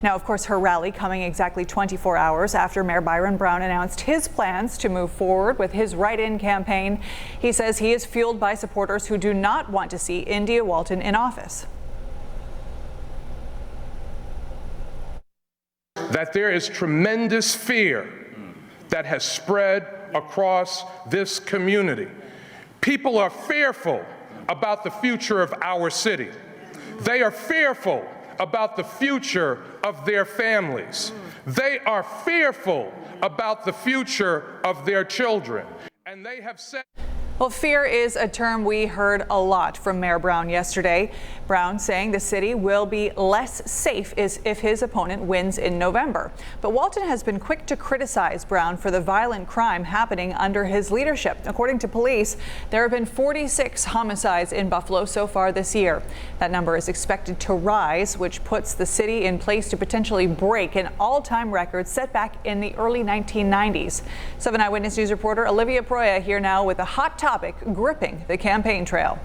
Now, of course, her rally coming exactly 24 hours after Mayor Byron Brown announced his plans to move forward with his write-in campaign. He says he is fueled by supporters who do not want to see India Walton in office. That there is tremendous fear that has spread across this community. People are fearful about the future of our city. They are fearful about the future of their families. They are fearful about the future of their children. And they have said... Well, fear is a term we heard a lot from Mayor Brown yesterday. Brown saying the city will be less safe if his opponent wins in November. But Walton has been quick to criticize Brown for the violent crime happening under his leadership. According to police, there have been 46 homicides in Buffalo so far this year. That number is expected to rise, which puts the city in place to potentially break an all-time record set back in the early 1990s. 7 Eyewitness News reporter Olivia Proya here now with a hot topic gripping the campaign trail.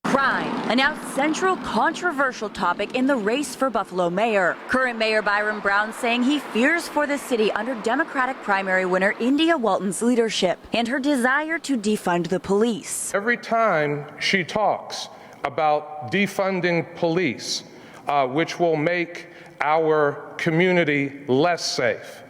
Crime, a now central controversial topic in the race for Buffalo mayor. Current Mayor Byron Brown saying he fears for the city under Democratic primary winner India Walton's leadership and her desire to defund the police. Every time she talks about defunding police, which will make our community less safe,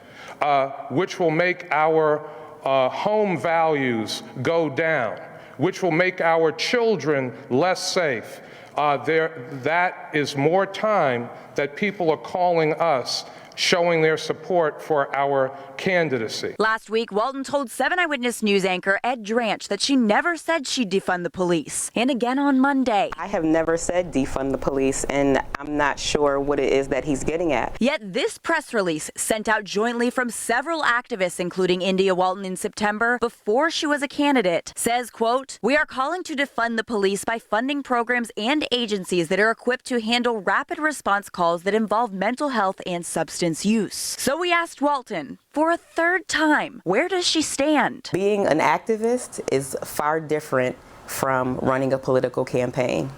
which will make our home values go down, which will make our children less safe. That is more time that people are calling us, showing their support for our candidacy. Last week, Walton told 7 Eyewitness News anchor Ed Dranch that she never said she'd defund the police. And again on Monday. I have never said defund the police, and I'm not sure what it is that he's getting at. Yet this press release, sent out jointly from several activists, including India Walton in September, before she was a candidate, says, quote, "We are calling to defund the police by funding programs and agencies that are equipped to handle rapid response calls that involve mental health and substance use." So we asked Walton, for a third time, where does she stand? Being an activist is far different from running a political campaign.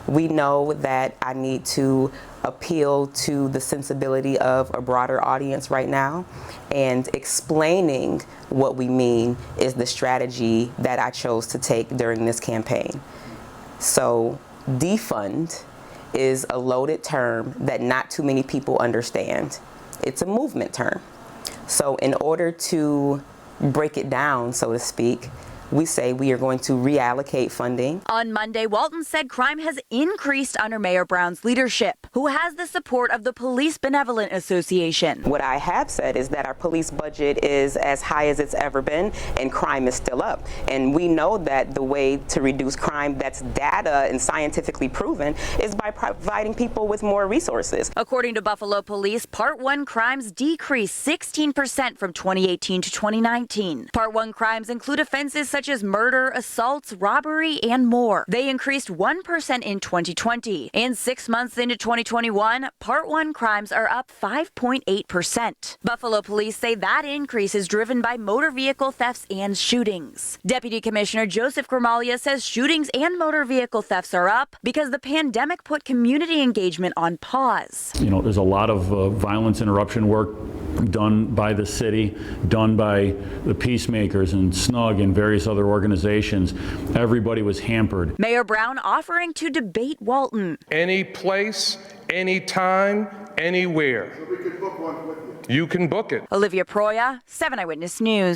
We know that I need to appeal to the sensibility of a broader audience right now, and explaining what we mean is the strategy that I chose to take during this campaign. So defund is a loaded term that not too many people understand. It's a movement term. So in order to break it down, so to speak, we say we are going to reallocate funding. On Monday, Walton said crime has increased under Mayor Brown's leadership, who has the support of the Police Benevolent Association. What I have said is that our police budget is as high as it's ever been, and crime is still up. And we know that the way to reduce crime that's data and scientifically proven is by providing people with more resources. According to Buffalo Police, Part 1 crimes decreased 16% from 2018 to 2019. Part 1 crimes include offenses such as murder, assaults, robbery, and more. They increased 1% in 2020. And 6 months into 2021, Part 1 crimes are up 5.8%. Buffalo police say that increase is driven by motor vehicle thefts and shootings. Deputy Commissioner Joseph Gramalia says shootings and motor vehicle thefts are up because the pandemic put community engagement on pause. You know, there's a lot of violence interruption work done by the city, done by the peacemakers and SNUG and various other organizations. Everybody was hampered. Mayor Brown offering to debate Walton. Any place, any time, anywhere. So we could book one with you. You can book it. Olivia Proya, 7 Eyewitness News.